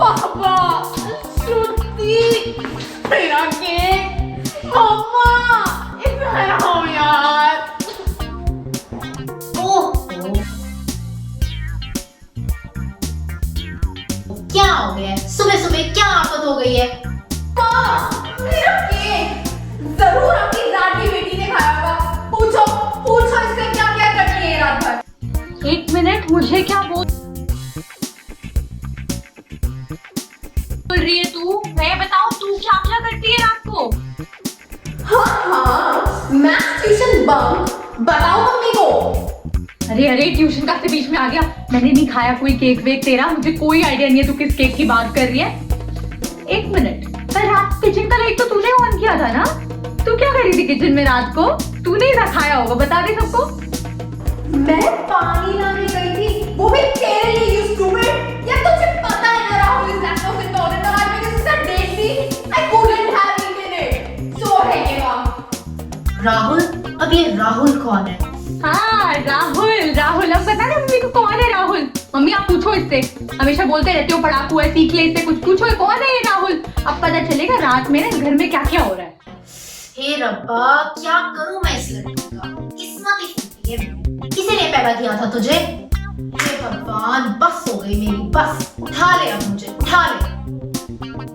पापा, श्रुति, मेरा केक, मम्मा, इधर आओ यार। ओह, क्या हो गया? सुबह सुबह क्या आफत हो गई है? माँ, मेरा केक जरूर आपकी लाडली बेटी ने खाया होगा। पूछो, पूछो इससे क्या क्या करती है रात भर। एक मिनट, मुझे क्या बोल रही है तू? मैं बताऊं तू क्या क्या करती है रात को? हाँ, मैथ्स ट्यूशन बंक। बताओ मम्मी को। अरे अरे, ट्यूशन का से बीच में आ गया। मैंने नहीं खाया कोई केक वेक तेरा। मुझे कोई आइडिया नहीं है तू किस केक की बात कर रही है। एक मिनट, पर रात किचन का लाइट तो तूने ऑन किया था ना? तू क्या कर रही थी किचन में रात को? तूने ही खाया होगा, बता दे सबको। मैं पानी लाने गई थी, वो भी तेरे लिए, you stupid। या तुझे पता है ना राहुल is lactose intolerant और आज मेरे साथ डेट थी। I couldn't have eaten it। So है ये बात। राहुल? अब ये राहुल कौन है? हाँ, राहुल। राहुल, अब पता है मम्मी को कौन है राहुल? मम्मी आप पूछो इससे, हमेशा बोलते रहते हो पढ़ाकू है, सीख ले इससे कुछ। पूछो कौन है ये राहुल? अब पता चलेगा रात में ना घर में क्या क्या हो रहा है। हे रब्बा, क्या करूं मैं इस लड़की का? किस्मत ही फूटी है। किसी ने पैदा किया था तुझे? हे भगवान, बस हो गई मेरी, बस। उठा ले अब मुझे, उठा ले।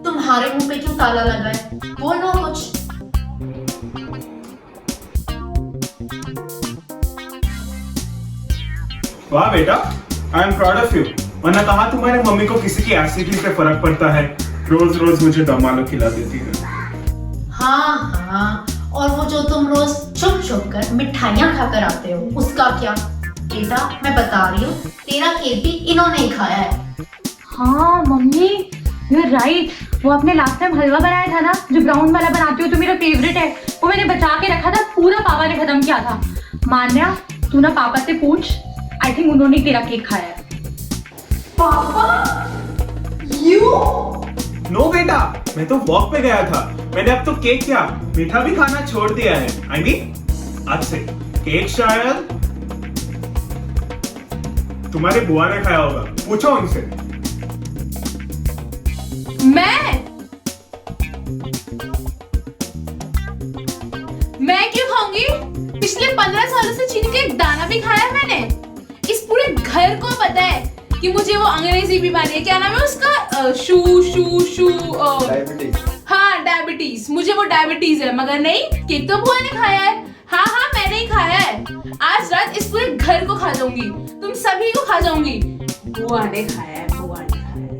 तुम्हारे मुंह पे क्यों ताला लगा है? बोलो कुछ। वाह बेटा, I am proud of you. वरना कहा तुम्हारे मम्मी को किसी की एसिडिटी से फर्क पड़ता है, रोज रोज मुझे दम आलू खिला देती है। हाँ हाँ, और वो जो तुम रोज छुप छुप कर मिठाइयाँ खाकर आते हो, उसका क्या? बेटा, मैं बता रही हूँ, तेरा केक भी इन्होंने ही खाया है। हाँ मम्मी, यू आर राइट। वो आपने लास्ट टाइम हलवा बनाया था ना, जो ब्राउन वाला बनाती हो, तो मेरा फेवरेट है। वो मैंने बचा के रखा था, पूरा पापा ने खत्म किया था। मान्या, तू ना पापा से पूछ, आई थिंक उन्होंने तेरा केक खाया है। पापा, you? नो बेटा, मैं तो वॉक पे गया था। मैंने अब तो केक क्या मीठा भी खाना छोड़ दिया है। आई मीन आज से केक शायद तुम्हारे बुआ ने खाया होगा, पूछो उनसे। मैं क्यों खाऊंगी? पिछले 15 सालों से चीनी का एक दाना भी खाया है मैंने। इस पूरे घर को पता है कि मुझे वो अंग्रेजी बीमारी है, क्या नाम है उसका? डायबिटीज। हाँ, डायबिटीज। मुझे वो डायबिटीज है, मगर नहीं, केक तो बुआ ने खाया है। हाँ हाँ, मैंने ही खाया है। आज रात इस पूरे घर को खा जाऊंगी, तुम सभी को खा जाऊंगी। बुआ ने खाया है, बुआ ने खाया है।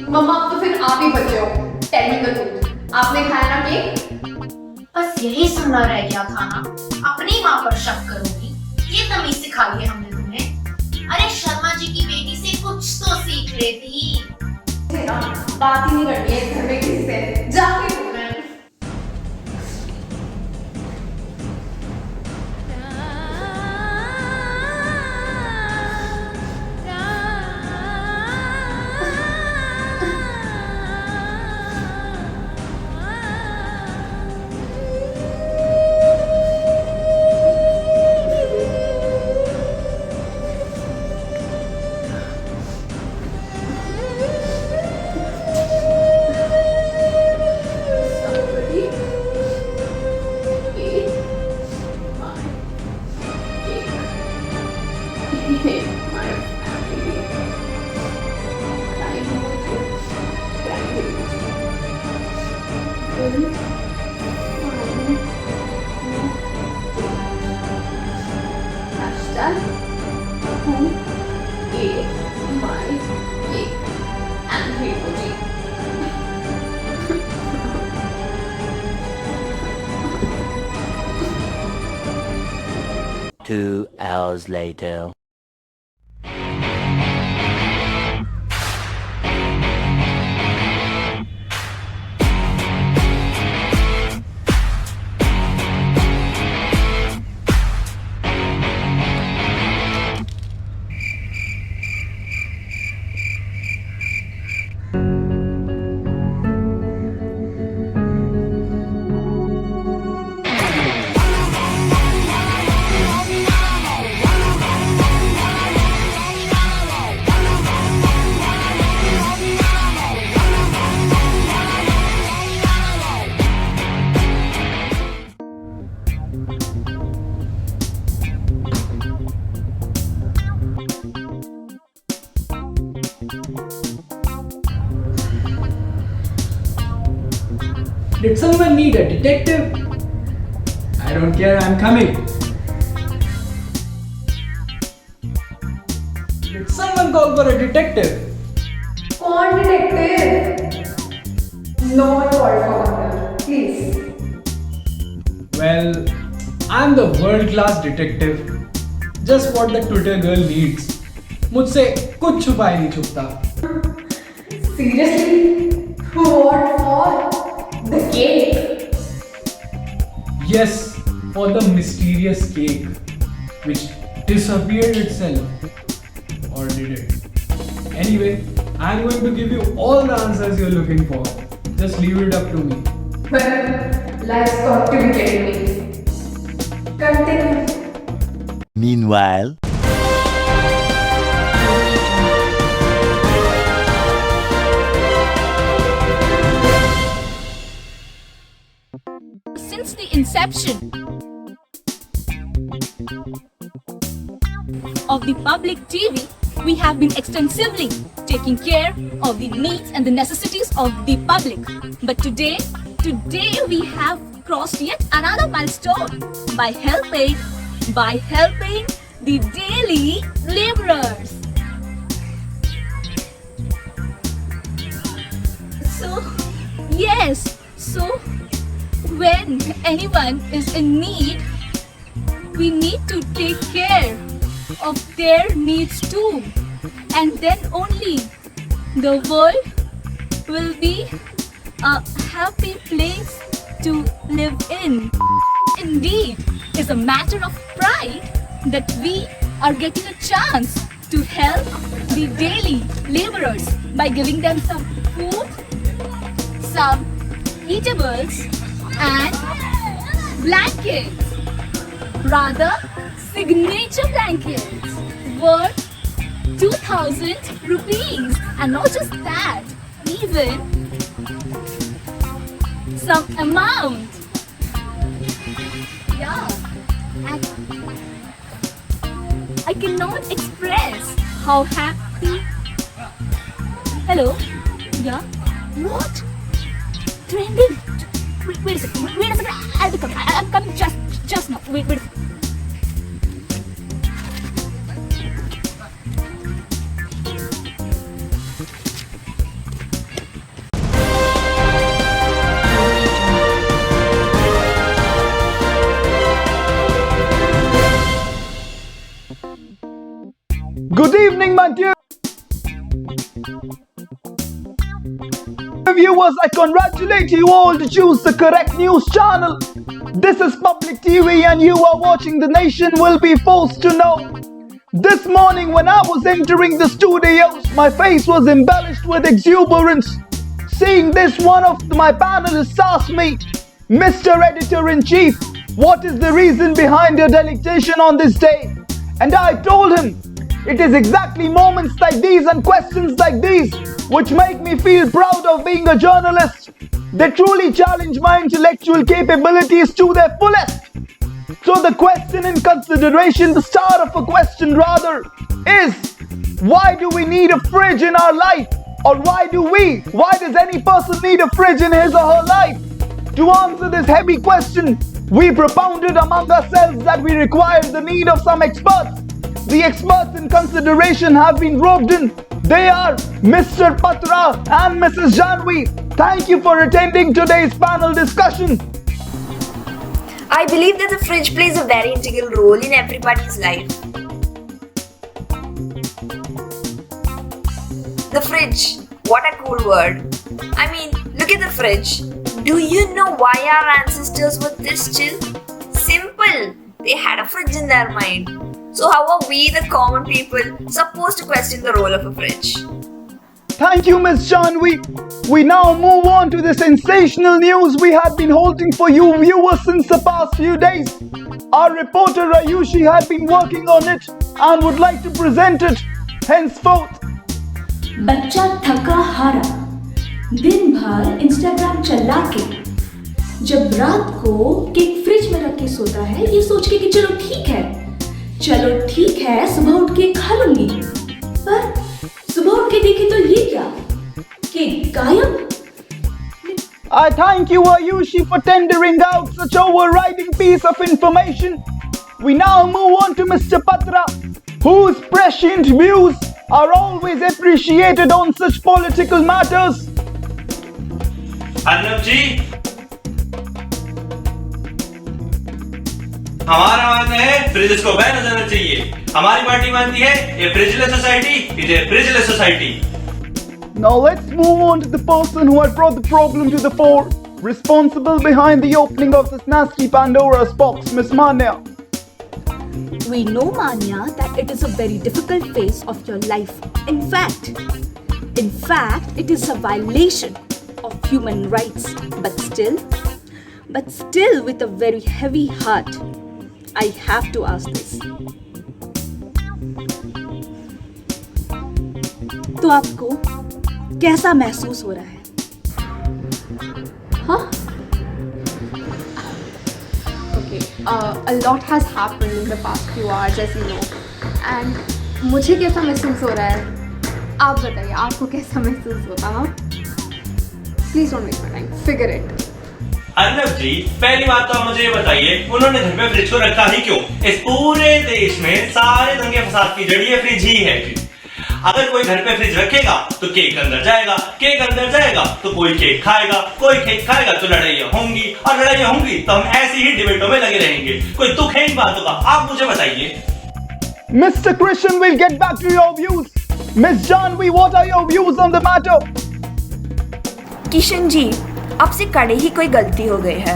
मम्मा, अब तो फिर आप ही बचे हो। टेल मी द ट्रूथ, आपने खाया ना केक? बस यही सुनना रह गया था ना। अपनी माँ पर शक करोगी? ये तमीज सिखा दी हमने तुम्हें। अरे शर्मा जी की बेटी से कुछ तो सीख लेती। बात ही नहीं करनी है घर में किसी से। जाके Two hours later. Did someone need a detective? I don't care, I'm coming. Did someone call for a detective? कौन detective? No one called for one, please. Well, I'm the world-class detective. Just what the Twitter girl needs. मुझसे कुछ छुपा ही नहीं छुपता. Seriously? What for? The cake? Yes, for the mysterious cake, which disappeared itself. Or did it? Anyway, I'm going to give you all the answers you're looking for. Just leave it up to me. Well, life's got to be getting me. Continue. Meanwhile, Since the inception of the public TV, we have been extensively taking care of the needs and the necessities of the public. But today we have crossed yet another milestone by helping the daily laborers. So when anyone is in need, we need to take care of their needs too, and then only the world will be a happy place to live in. Indeed, it's a matter of pride that we are getting a chance to help the daily laborers by giving them some food, some eatables and blankets, rather signature blankets worth 2,000 rupees, and not just that, even some amount. Yeah, and I cannot express how happy. Hello? Yeah? What? Trending? Wait a second, I'll be coming. I'm coming just now. Wait a second. Good evening, my dear viewers. I congratulate you all to choose the correct news channel. This is Public TV and you are watching The Nation Will Be Forced to Know. This morning when I was entering the studios, my face was embellished with exuberance. Seeing this, one of my panelists asked me, Mr. Editor-in-Chief, what is the reason behind your delectation on this day? And I told him, it is exactly moments like these and questions like these which make me feel proud of being a journalist. They truly challenge my intellectual capabilities to their fullest. So the question in consideration, the start of a question rather, is why do we need a fridge in our life? Or why does any person need a fridge in his or her life? To answer this heavy question, we propounded among ourselves that we require the need of some experts. The experts in consideration have been roped in. They are Mr. Patra and Mrs. Janvi. Thank you for attending today's panel discussion. I believe that the fridge plays a very integral role in everybody's life. The fridge, what a cool word. I mean, look at the fridge. Do you know why our ancestors were this chill? Simple. They had a fridge in their mind. So how are we, the common people, supposed to question the role of a fridge? Thank you, Ms. Janvi. We now move on to the sensational news we have been holding for you viewers since the past few days. Our reporter Ayushi had been working on it and would like to present it henceforth. बच्चा थका हारा दिन भर Instagram चला के जब रात को केक फ्रिज में रख के सोता है ये सोच के कि चलो ठीक है सुबह उठ के खा लूंगी, पर सुबह उठ के देखे तो ये क्या, केक गायब। I thank you, Ayushi, for tendering out such overriding piece of information. We now move on to Mr. Patra, whose prescient views are always appreciated on such political matters. Arnab जी, हमारा मानना है फ्रिज को ban हो जाना चाहिए। हमारी party मानती है ये frictionless society is a frictionless society. Now let's move on to the person who had brought the problem to the fore, responsible behind the opening of this nasty Pandora's box, Miss Manya. We know, Manya, that it is a very difficult phase of your life. In fact, it is a violation of human rights. But still, with a very heavy heart, I have to ask this. तो आपको कैसा महसूस हो रहा है? हाँ? Okay, a lot has happened in the past few hours, as you know. And मुझे कैसा महसूस हो रहा है? आप बताइए, आपको कैसा महसूस होता है? Please don't waste my time. Figure it. Arnab जी, पहली बात तो आप मुझे ये बताइए, उन्होंने घर में फ्रिज को रखा ही क्यों? इस पूरे देश में सारे दंगे फसाद की जड़ ये फ्रिज ही है जी। अगर कोई घर पे फ्रिज रखेगा तो केक अंदर जाएगा, केक अंदर जाएगा तो कोई केक खाएगा, कोई केक खाएगा तो लड़ाइयाँ होंगी, और लड़ाइयाँ होंगी तो हम ऐसी ही डिबेटों में लगे रहेंगे। कोई दुख है इन बातों का? आप मुझे बताइए। Mr. Christian will get back to your views. Miss Janvi, what are your views on the matter? Kishan ji, आपसे कड़े ही कोई गलती हो गई है।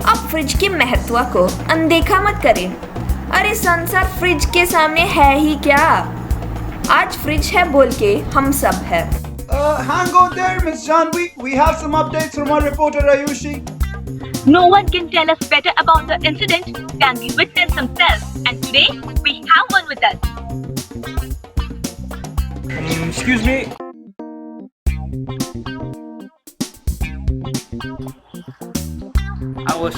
आप फ्रिज के महत्व को अनदेखा मत करें। अरे संसार फ्रिज के सामने है ही क्या? आज फ्रिज है बोल के हम सब है। Hang on there, Miss Janvi. We have some updates from our reporter Ayushi. No one can tell us better about the incident than the witness himself. And today, we have one with us. Excuse me. I was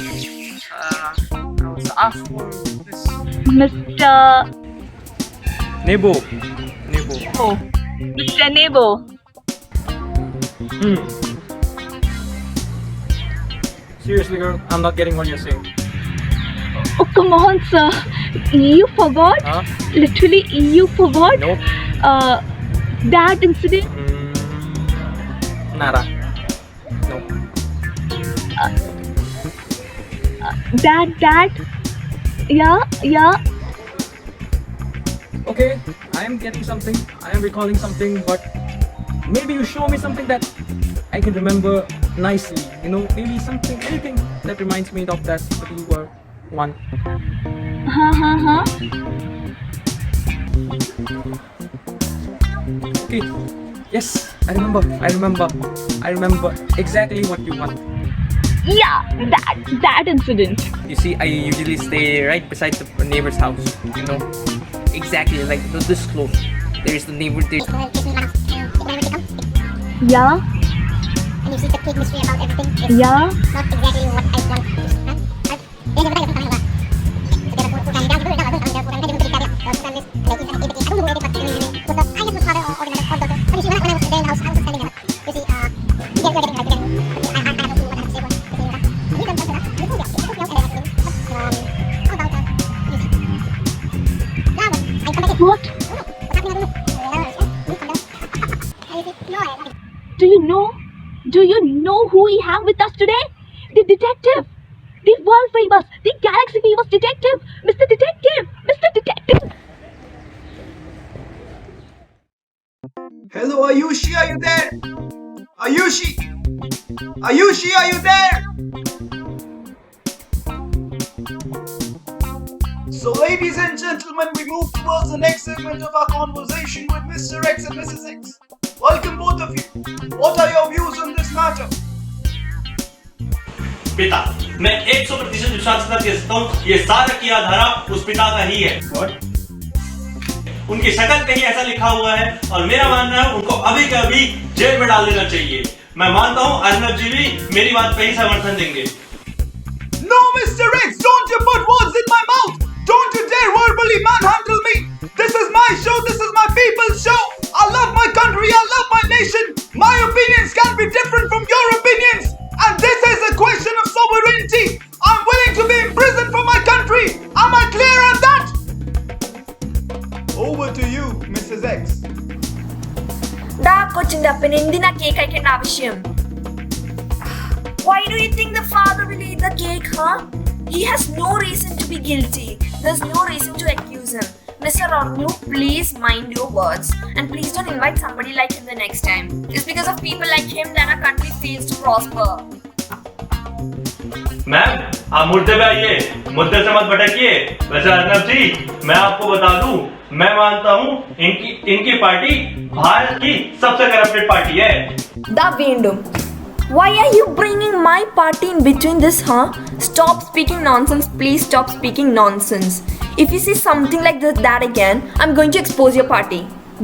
asked for this. Mr. Nebo. Oh, Mr. Nebo. Seriously, girl, I'm not getting what you're saying. Oh, come on, sir. You forgot? Huh? Literally, you forgot? Nope. That incident? Nada. No. That? Yeah. Okay, I am getting something. I am recalling something, but maybe you show me something that I can remember nicely. You know, maybe something, anything that reminds me of that particular one. Huh. Okay. Yes, I remember exactly what you want. Yeah, that incident. You see, I usually stay right beside the neighbor's house. You know, exactly like this close. There's the neighbor there. Yeah. And you see the big mystery about everything. It's Yeah. not exactly what I want. What? Do you know who we have with us today? The detective. The world famous, the galaxy famous detective, Mr. Detective. Hello, Ayushi, are you there? Ayushi, are you there? So, ladies and gentlemen, we move towards the next segment of our conversation with Mr. X and Mrs. X. Welcome, both of you. What are your views on this matter? पिता, मैं 100% विश्वास करके सकता हूँ ये सारा किया धारा उस पिता का ही है। What? उनकी शक्ल पे ही ऐसा लिखा हुआ है और मेरा मानना है उनको अभी के अभी जेल में डाल देना चाहिए। मैं मानता हूँ अर्नब जी भी मेरी बात पे ही समर्थन देंगे। No, Mr. X, don't you put words in my mouth! Don't you dare verbally manhandle me! This is my show, this is my people's show! I love my country, I love my nation! My opinions can be different from your opinions! And Over to you, Mrs. X. Da kochinde appin endina cake aikenda avashyam. Why do you think the father will eat the cake, huh? He has no reason to be guilty. There's no reason to accuse him. Mr. Raghu, please mind your words and please don't invite somebody like him the next time. It's because of people like him that our country fails to prosper. Ma'am आप मुद्दे पे आइए, मुद्दे से मत भटकिए। वैसे अर्नब जी मैं आपको बता दूं, मैं मानता हूं इनकी पार्टी भारत की सबसे करप्टेड पार्टी है। Da Veendum. Why are you bringing my party in between this, huh? Stop speaking nonsense. Please stop speaking nonsense. If you say something like that again, I'm going to expose your party.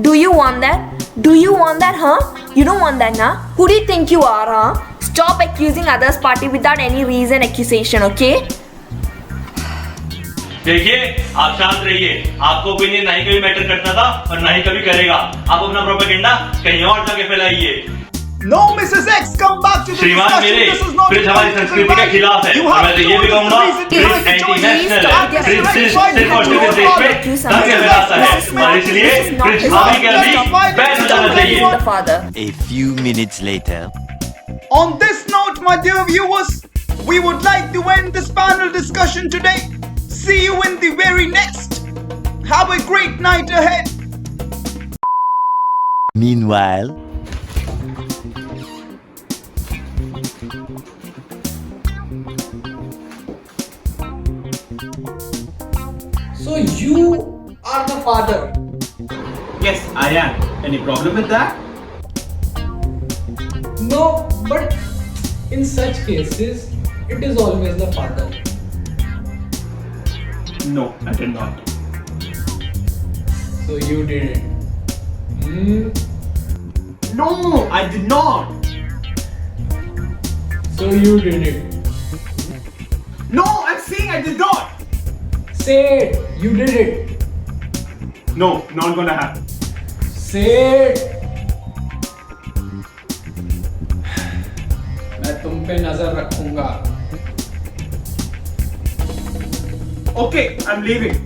Do you want that? Do you want that, huh? You don't want that, nah? Who do you think you are, huh? Stop accusing others' party without any reason accusation, okay? देखिए आप शांत रहिए, आपको opinion नहीं कभी matter करता था और नहीं कभी करेगा। आप अपना प्रोपेगेंडा कहीं और जाके फैलाइए। No, Mrs. X, come back to the श्रीमान discussion. मेरे This is not फ्रिज हमारी संस्कृति के खिलाफ है और मैं तो ये भी कहूँगा फ्रिज एंटी नेशनल है। फ्रिज सिर्फ और सिर्फ इस देश में दंगे फैलाता है और इसलिए फ्रिज अभी के अभी बैन हो जाना चाहिए। A few minutes later. On this note, my dear viewers, we would like to end this panel discussion today. See you in the very next. Have a great night ahead. Meanwhile. So you are the father. Yes, I am. Any problem with that? No, but in such cases, it is always the father. No, I did not. So you did it. No, I did not. So you did it. No, I'm saying I did not. Say it. You did it. No, not gonna happen. Say it. मैं तुम पे नजर रखूंगा. Okay, I'm leaving.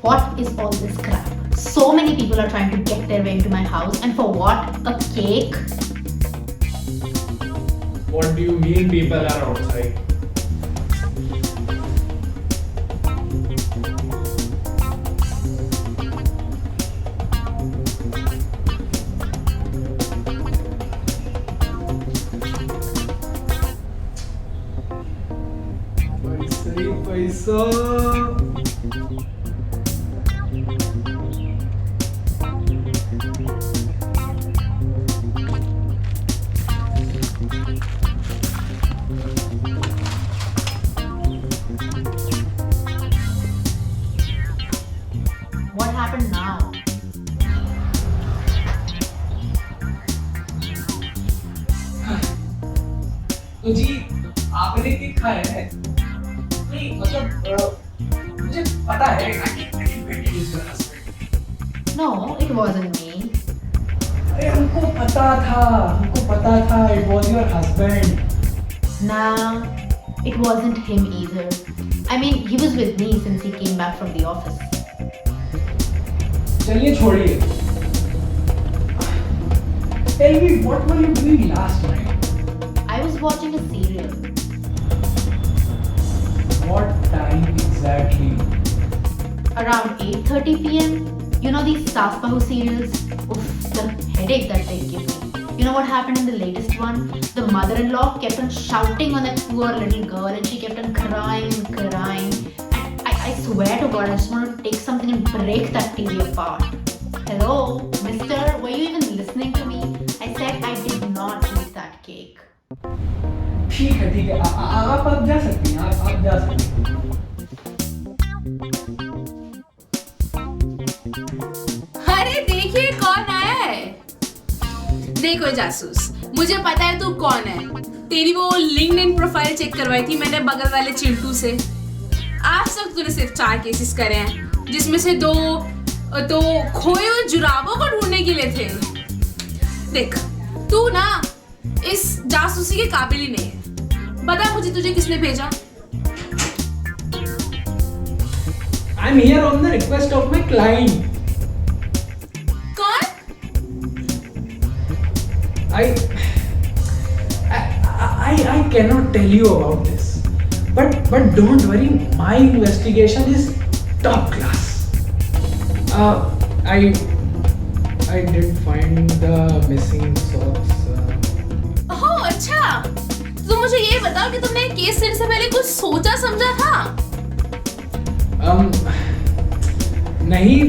What is all this crap? So many people are trying to get their way into my house, and for what? A cake? What do you mean people are outside? पैसा What happened now? तो जी आपने cake खाया है? नहीं मतलब मुझे पता है No, it wasn't me. अरे हमको पता था it was your husband. Nah, it wasn't him either. I mean, he was with me since he came back from the office. चलिए छोड़िए. Tell me what were you doing last night? I was watching a serial. What time exactly? Around 8:30 p.m. You know these Saas Bahu serials? Oof, the headache that they give me. You know what happened in the latest one? The mother-in-law kept on shouting on that poor little girl and she kept on crying and crying. And I swear to God, I just want to take something and break that TV apart. Hello, mister, were you even listening to me? I said I did not eat that cake. ठीक है आप जा सकती हैं आप जा सकती हैं. अरे देखिए कौन आया है। देखो जासूस, मुझे पता है तू कौन है। तेरी वो लिंक्डइन प्रोफाइल चेक करवाई थी मैंने बगल वाले चिंटू से। आज तक तूने सिर्फ 4 केसेस करे हैं, जिसमें से 2 तो खोए हुए जुराबों को ढूंढने के लिए थे। देख तू ना इस जासूसी के काबिल ही नहीं है। बता मुझे तुझे किसने भेजा? I'm here on the request of my client. कौन? I cannot tell you about this. But don't worry, my investigation is top class. I did find the missing socks. ओह अच्छा, तो मुझे ये बताओ कि तुमने केस लेने से पहले कुछ सोचा समझा था? नहीं,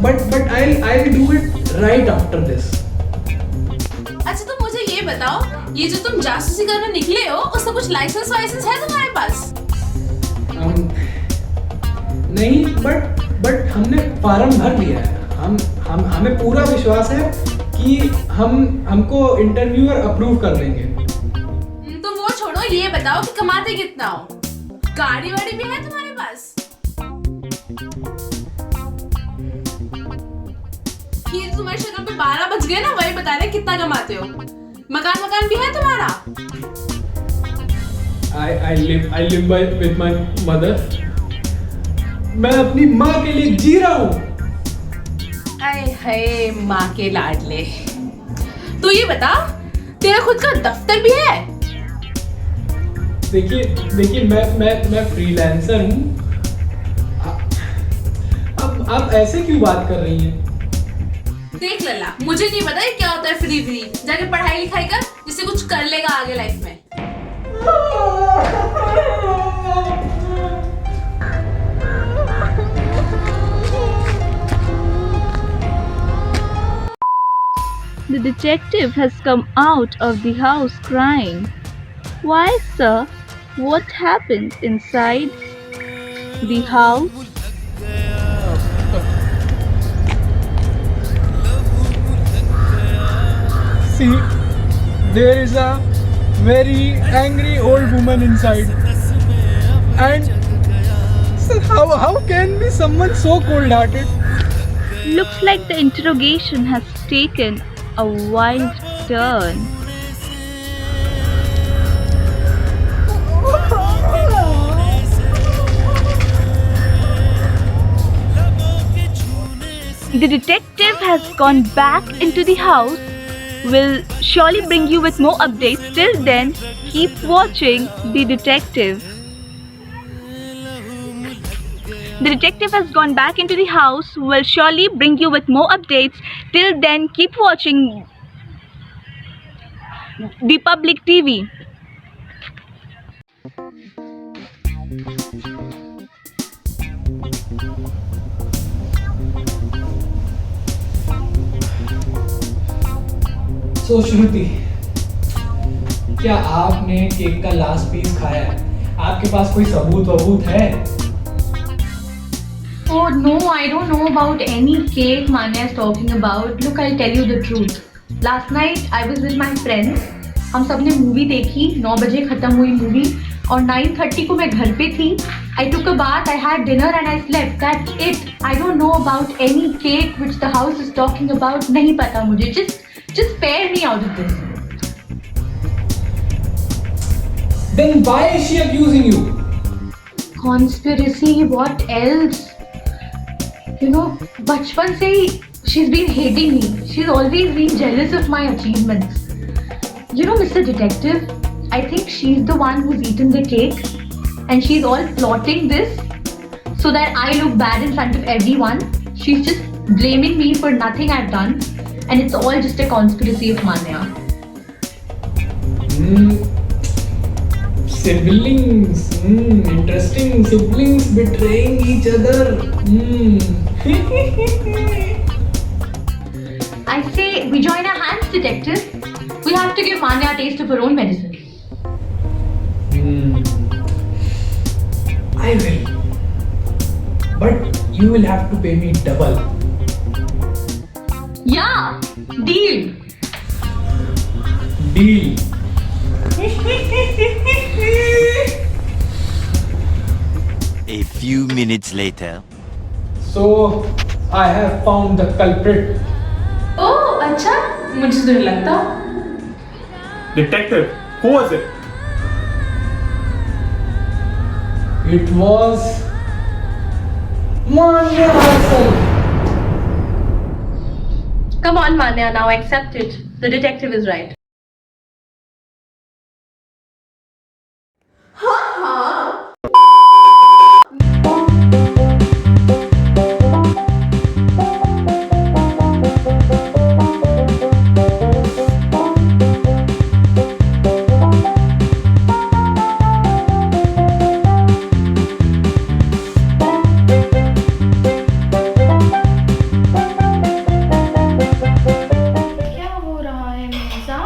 but I'll do it right after this. अच्छा तो मुझे ये बताओ, ये जो तुम जासूसी करने निकले हो, उसका कुछ लाइसेंस वाइसेंस है तुम्हारे पास? नहीं, but हमने फॉर्म भर दिया है. हमें पूरा विश्वास है कि हमको इंटरव्यूअर अप्रूव कर देंगे. तुम वो छोड़ो, ये बताओ कि कमाते कितना हो? गाड़ी वाड़ी भी है तुम्हारे पास? ये तुम्हारी शक्ल पे 12 बज गए ना, वही बता रहे कितना कमाते हो. मकान भी है तुम्हारा? I live with my mother. मैं अपनी माँ के लिए जी रहा हूँ. आए हाय माँ के लाडले. तो ये बता, तेरा खुद का दफ्तर भी है? देखिए मैं फ्रीलांसर हूँ. अब आप ऐसे क्यों बात कर रही हैं? देख लल्ला, मुझे नहीं पता ये क्या होता है फ्री. जाके पढ़ाई लिखाई कर, जिससे कुछ कर लेगा आगे लाइफ में. The detective has come out of the house crying. Why, sir? What happened inside the house? See, there is a very angry old woman inside. And sir, how can be someone so cold-hearted? Looks like the interrogation has taken a wild turn. The detective has gone back into the house. Will surely bring you with more updates. Till then, keep watching The Detective. The detective has gone back into the house. Will surely bring you with more updates. Till then, keep watching The Public TV. So श्रुति, क्या आपने cake का last piece खाया है? आपके पास कोई सबूत है? Oh no, I don't know about any cake Manya is talking about. Look, I'll tell you the truth. Last night I was with my friends. हम सब ने मूवी देखी. 9 बजे खत्म हुई मूवी और 9:30 को मैं घर पे थी. I took a bath, I had dinner and I slept. That's it. I don't know about any cake which the house is talking about. नहीं पता मुझे. Just spare me out of this. Then why is she accusing you? Conspiracy, what else? You know, बचपन से ही she's been hating me. She's always been jealous of my achievements. You know, Mr. Detective, I think she's the one who's eaten the cake and she's all plotting this so that I look bad in front of everyone. She's just blaming me for nothing I've done and it's all just a conspiracy of Manya. Siblings, interesting. Siblings betraying each other. I say we join our hands, Detective. We have to give Manya a taste of her own medicine. I will. But you will have to pay me double. Yeah, deal. Deal. A few minutes later. So, I have found the culprit. ओह अच्छा, मुझे तो नहीं लगता. Detective, who was it? It was Manya herself. Come on, Manya, now accept it. The detective is right. क्या हो रहा है मिर्जा?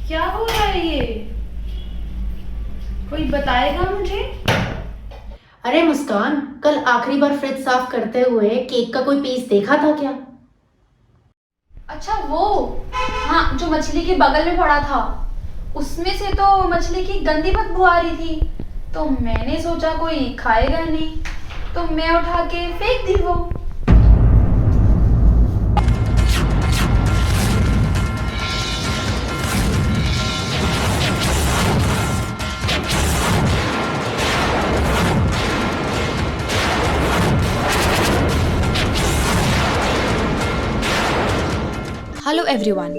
क्या हो रहा है ये? कोई बताएगा मुझे? अरे मुस्कान, कल आखिरी बार फ्रिज साफ करते हुए केक का कोई पीस देखा था क्या? अच्छा वो, हाँ, जो मछली के बगल में पड़ा था, उसमें से तो मछली की गंदी बदबू आ रही थी, तो मैंने सोचा कोई खाएगा नहीं, तो मैं उठा के फेंक दी वो। Hello everyone.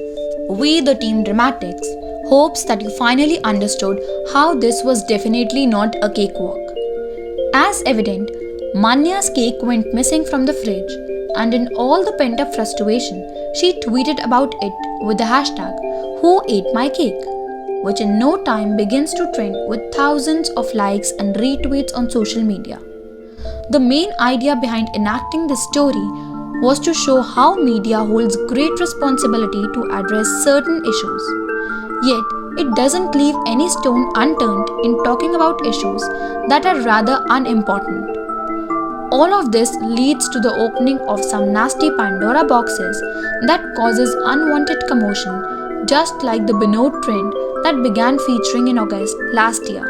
We, the Team Dramatics, hopes that you finally understood how this was definitely not a cakewalk. As evident, Manya's cake went missing from the fridge, and in all the pent-up frustration, she tweeted about it with the hashtag #WhoAteMyCake, which in no time begins to trend with thousands of likes and retweets on social media. The main idea behind enacting this story was to show how media holds great responsibility to address certain issues. Yet, it doesn't leave any stone unturned in talking about issues that are rather unimportant. All of this leads to the opening of some nasty Pandora boxes that causes unwanted commotion, just like the Binod trend that began featuring in August last year.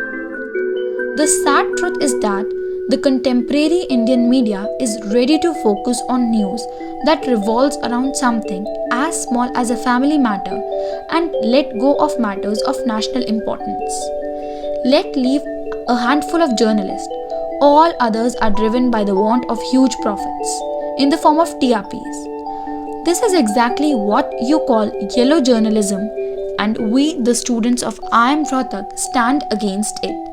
The sad truth is that the contemporary Indian media is ready to focus on news that revolves around something as small as a family matter and let go of matters of national importance. Let leave a handful of journalists. All others are driven by the want of huge profits in the form of TRPs. This is exactly what you call yellow journalism, and we, the students of IIM Rohtak, stand against it.